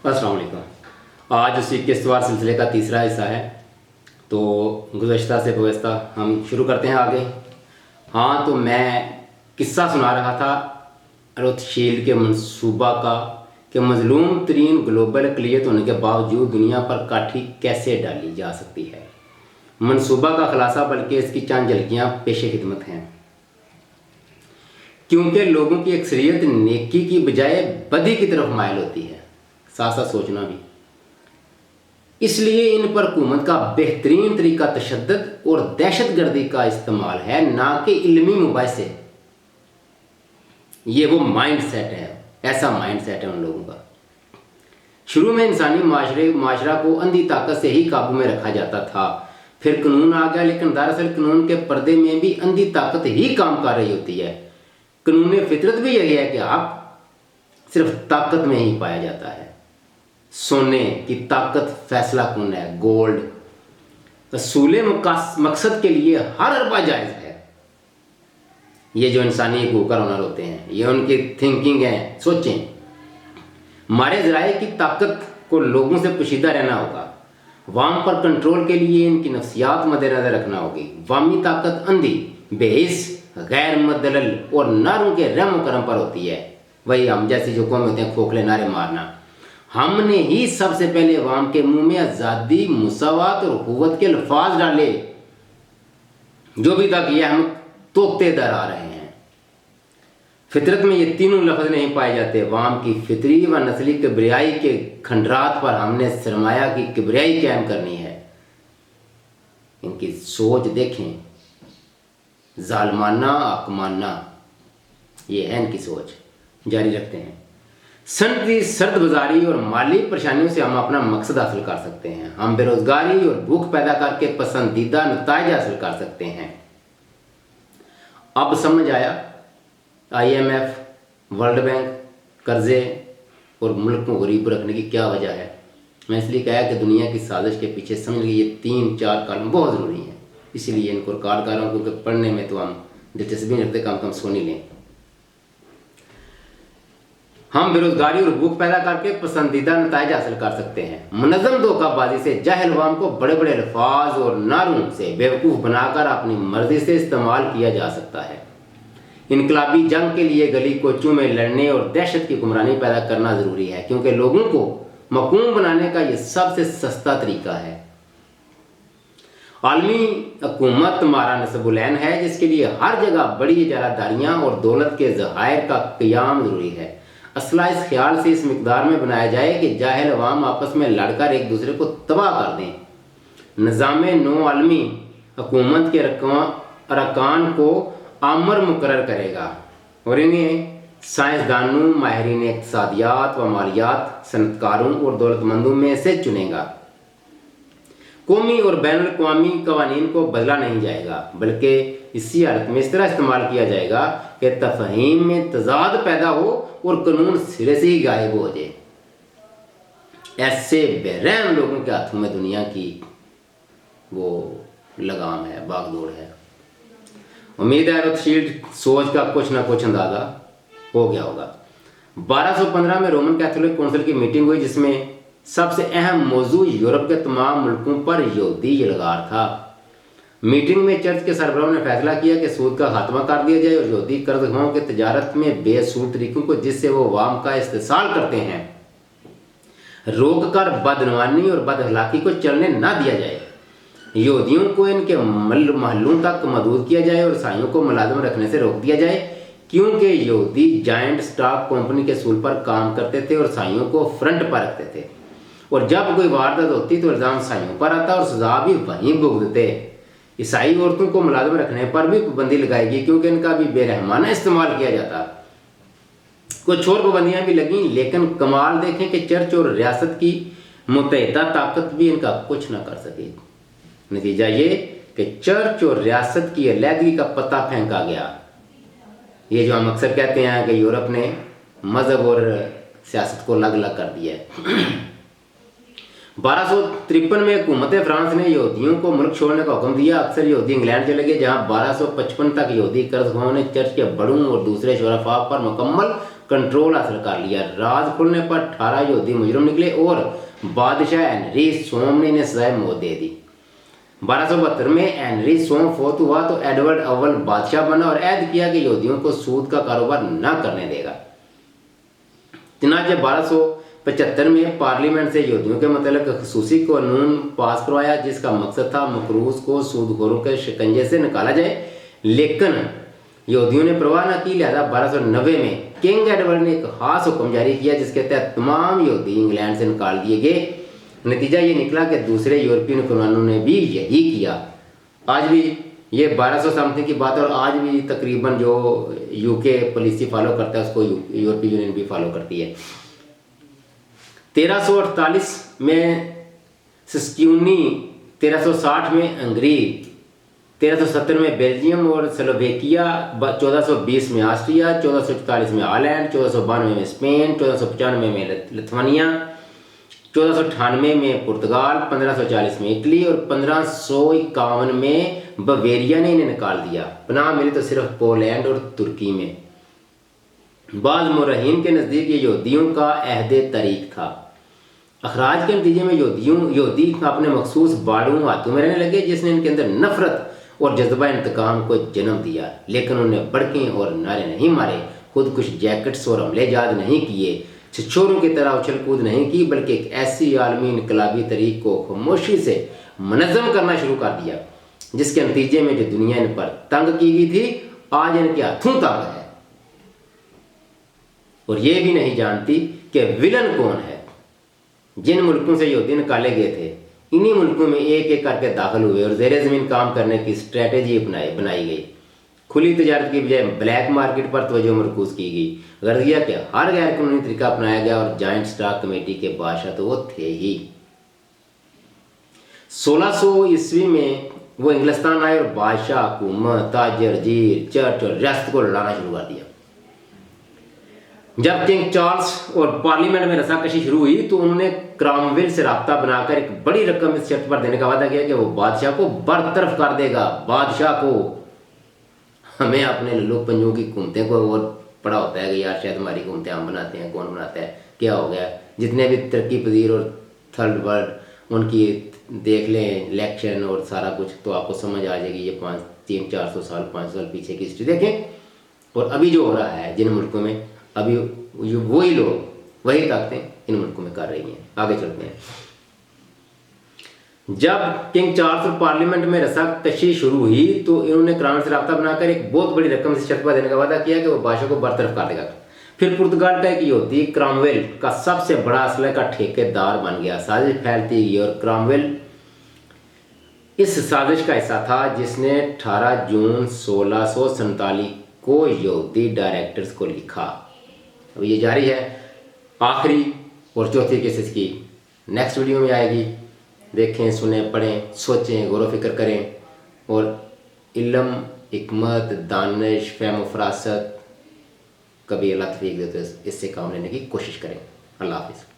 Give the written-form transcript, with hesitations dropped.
अस्सलाम वालेकुम। आज उसी किस्तवार सिलसिले का तीसरा हिस्सा है। तो गुज़श्ता से बवस्ता हम शुरू करते हैं आगे। हाँ, तो मैं किस्सा सुना रहा था रोथशील्ड के मंसूबा का कि मज़लूम तरीन ग्लोबल अक़लियत होने के बावजूद दुनिया पर काठी कैसे डाली जा सकती है। मंसूबा का खुलासा बल्कि इसकी चंद झलकियाँ पेश खिदमत हैं। क्योंकि लोगों की अक्सरियत नेकी की बजाय बदी की तरफ मायल होती है, साथ साथ सोचना भी। इसलिए इन पर हुकूमत का बेहतरीन तरीका तशद्दुद और दहशत गर्दी का इस्तेमाल है, ना कि इल्मी मुबाहिसे। ये वो माइंड सेट है, ऐसा माइंड सेट है उन लोगों का। शुरू में इंसानी माशरा को अंधी ताकत से ही काबू में रखा जाता था, फिर कानून आ गया, लेकिन दरअसल कानून के पर्दे में भी अंधी ताकत ही काम कर रही होती है। कानून फितरत भी यही है कि आप सिर्फ ताकत में ही पाया जाता है। सोने की ताकत फैसला कौन है, गोल्ड। रसूल मकसद के लिए हर अरबा जायज़ है। ये जो इंसानी हकूक़ और हुनर होते हैं, ये उनकी थिंकिंग है। सोचें, हमारे ज़राए की ताकत को लोगों से पोशीदा रहना होगा। वाम पर कंट्रोल के लिए इनकी नफ्सियात मद्देनज़र रखना होगी। वामी ताकत अंधी, बेहिस, गैर मुदल्लल और नारों के रहम करम पर होती है। वही हम जैसे जो कौम होते हैं, खोखले नारे मारना। हमने ही सबसे पहले अवाम के मुंह में आज़ादी, मुसावात और हुकूमत के अल्फाज डाले, जो भी तक ये हम तोते दर आ रहे हैं। फितरत में ये तीनों लफ्ज़ नहीं पाए जाते। अवाम की फितरी व नस्ली किबरियाई के खंडरात पर हमने सरमाया की किबरियाई कायम करनी है। इनकी सोच देखें, जालमाना आकमाना, ये है इनकी सोच। जारी रखते हैं। सन की सर्द बाजारी और माली परेशानियों से हम अपना मकसद हासिल कर सकते हैं। हम बेरोजगारी और भूख पैदा करके पसंदीदा नताइज हासिल कर सकते हैं। अब समझ आया IMF, वर्ल्ड बैंक, कर्जे और मुल्क को गरीब रखने की क्या वजह है। मैं इसलिए कहा कि दुनिया की साजिश के पीछे समझ लीजिए ये 3-4 कॉलम बहुत ज़रूरी हैं। इसीलिए इनको रिकॉर्ड कर रहा हूँ, क्योंकि पढ़ने में तो हम दिलचस्पी नहीं रखते, कम सुन ही लें। हम बेरोजगारी और भूख पैदा करके पसंदीदा नताइज हासिल कर सकते हैं। मुनज़्ज़म धोखाबाजी से जाहिल अवाम को बड़े बड़े अल्फाज और नारों से बेवकूफ़ बनाकर अपनी मर्जी से इस्तेमाल किया जा सकता है। इनकलाबी जंग के लिए गली कोचों में लड़ने और दहशत की गुमरानी पैदा करना ज़रूरी है, क्योंकि लोगों को मकूम बनाने का ये सबसे सस्ता तरीका है। आलमी हुकूमत हमारा नस्बुलैन है, जिसके लिए हर जगह बड़ी इजारादारियाँ और दौलत के ज़खायर का क़याम ज़रूरी है। असला इस ख्याल से इस मिकदार में बनाया जाए कि जाहिल अवाम आपस में लड़कर एक दूसरे को तबाह कर दें। निज़ाम नो आलमी हुकूमत के अरकान को आमर मुकर्रर करेगा और इन्हें साइंसदानों, माहिरीन इक़्तिसादियात व मालियात, सनतकारों और दौलतमंदों में से चुनेगा। कौमी और बैनुल अक़वामी क़वानीन को बदला नहीं जाएगा, बल्कि इसी हालत में इस तरह इस्तेमाल किया जाएगा कि तफ़हीम में तज़ाद पैदा हो और कानून सिरे से ही गायब हो जाए। ऐसे बेरहम लोगों के हाथों में दुनिया की वो लगाम है, बागडोर है। उम्मीद है रोथशील्ड सोच का कुछ ना कुछ अंदाज़ा हो गया होगा। 1215 में रोमन कैथोलिक काउंसिल की मीटिंग हुई, जिसमें सबसे अहम मौजू यूरोप के तमाम मुल्कों पर यहूदी यलगार था। मीटिंग में चर्च के सरबराहों ने फैसला किया कि सूद का खात्मा कर दिया जाए और यहूदी कर्जखाओं के तजारत में बेसूद तरीकों को, जिससे वो अवाम का इस्तेसाल करते हैं, रोक कर बदनवानी और बदअखलाकी को चलने ना दिया जाए। यहूदियों को इनके महलों तक महदूद किया जाए और ईसाइयों को मुलाजिम रखने से रोक दिया जाए, क्योंकि यहूदी जायंट स्टॉक कंपनी के असूल पर काम करते थे और ईसाइयों को फ्रंट पर रखते थे। और जब कोई वारदात होती तो इल्ज़ाम ईसाइयों पर आता और सजा भी वहीं भुगतते। ईसाई औरतों को मुलाजिम रखने पर भी पाबंदी लगाएगी, क्योंकि इनका भी बेरहमाना इस्तेमाल किया जाता। कुछ और पाबंदियाँ भी लगीं, लेकिन कमाल देखें कि चर्च और रियासत की मुत्तहिदा ताकत भी इनका कुछ ना कर सकी। नतीजा ये कि चर्च और रियासत की अलहदगी का पता फेंका गया। ये जो हम अक्सर कहते हैं कि यूरोप ने मज़हब और सियासत को अलग अलग कर दिया है। 1253 में हुकूमत फ्रांस ने यहूदियों को मुल्क छोड़ने का हुक्म दिया। अक्सर यहूदी इंग्लैंड चले गए, जहाँ 1255 तक यहूदी कर्जखाओं ने चर्च के बड़ों और दूसरे शुरफा पर मुकम्मल कंट्रोल हासिल कर लिया। राज खुलने पर 18 यहूदी मुजरिम निकले और बादशाह हेनरी सोम ने इन्हें सजाए मौत दे दी। 1272 में हेनरी सोम फोत हुआ तो एडवर्ड अव्वल बादशाह बना और ऐद किया कि यहूदियों को सूद का कारोबार न करने देगा। चुनांचे 1275 में पार्लियामेंट से यहूदियों के मतलब खसूसी कानून पास करवाया जिसका मकसद था मकरूज को सूदखोरों के शिकंजे से निकाला जाए, लेकिन यहूदियों ने परवाह न की। लिहाजा 1290 में किंग एडवर्ड ने एक खास हुक्म जारी किया जिसके तहत तमाम यहूदी इंग्लैंड से निकाल दिए गए। नतीजा ये निकला कि दूसरे यूरोपियन कानूनों ने भी यही किया। आज भी ये 1200 समथिंग की बात है और आज भी तकरीबन जो यूके पॉलिसी फॉलो करता है उसको यूरोपीय यूनियन भी फॉलो करती है। 1348 में सिस्क्यूनी, 1360 में हंगरी, 1370 में बेल्जियम और स्लोवेकिया, 1420 में ऑस्ट्रिया, 1444 में हॉलैंड, 1492 में स्पेन, 1495 में लिथुआनिया, 1498 में पुर्तगाल, 1540 में इटली और 1551 में बवेरिया ने इन्हें निकाल दिया। पनाह मिली तो सिर्फ पोलैंड और तुर्की में। बाद मुरहीन के नज़दीक ये यहूदियों का अहद तरीक था। अखराज के नतीजे में यहूदी अपने मखसूस बाड़ों हाथों में रहने लगे जिसने इनके अंदर नफरत और जज्बा इंतकाम को जन्म दिया। लेकिन उन्हें बड़के और नारे नहीं मारे, खुद कुछ जैकेट्स और हमले जाद नहीं किए, छिछोरों की तरह उछल कूद नहीं की, बल्कि एक ऐसी आलमी इनकलाबी तरीक को खामोशी से मनज़म करना शुरू कर दिया जिसके नतीजे में जो दुनिया इन पर तंग की गई थी आज इनके हाथों तंग है और ये भी नहीं जानती कि विलन कौन है। जिन मुल्कों से यहूदी निकाले गए थे इन्हीं मुल्कों में एक एक करके दाखिल हुए और ज़ेरे ज़मीन काम करने की स्ट्रेटेजी बनाई गई। खुली तजारत की बजाय ब्लैक मार्केट पर तवज्जो मरकूज की गई। गर्जिया के हर गैर कानूनी तरीका अपनाया गया और जॉइंट स्टॉक कमेटी के बादशाह तो वो थे ही। 1600 ईस्वी में वो इंग्लिस्तान आए और बादशाह, हुकूमत, ताजर, जीर, चर्च और रियासत को लड़ाना शुरू कर दिया। जब किंग चार्ल्स और पार्लियामेंट में रसाकशी शुरू हुई तो उन्होंने क्रॉमवेल से राब्ता बनाकर एक बड़ी रकम इस शर्त पर देने का वादा किया कि वो बादशाह को बरतरफ कर देगा। बादशाह को हमें अपने लोग पंजों की हुकूमतें को और पड़ा होता है कि यार शायद हमारी हुकूमतें हम बनाते हैं, कौन बनाता है, क्या हो गया। जितने भी तरक्की पजीर और थर्ड वर्ल्ड उनकी देख लें इलेक्शन और सारा कुछ तो आपको समझ आ जाएगी। ये 300-400 साल 500 साल पीछे की हिस्ट्री देखें और अभी जो हो रहा है जिन मुल्कों में अभी वही लोग वही ताकतें इन मुल्कों में कर रही हैं। आगे चलते हैं। जब किंग चार्ल्स और पार्लियामेंट में रसाकशी शुरू हुई तो इन्होंने क्राउन से राब्ता बनाकर एक बहुत बड़ी रकम से शर्त पर देने का वादा किया कि वो बादशाह को बरतरफ कर देगा। फिर पुर्तगाल का एक यहूदी क्रॉमवेल का सबसे बड़ा असलहे का ठेकेदार बन गया। साजिश फैलती गई और क्रॉमवेल इस साजिश का हिस्सा था जिसने 18 जून 1647 को यहूदी डायरेक्टर्स को लिखा। अब ये जारी है। आखिरी और चौथी केसेस की नेक्स्ट वीडियो में आएगी। देखें, सुने, पढ़ें, सोचें, गौर फिक्र करें और इल्म, हिकमत, दानिश, फहम व फरासत कभी अल्लाह तौफीक दे तो इससे काम लेने की कोशिश करें। अल्लाह हाफिज़।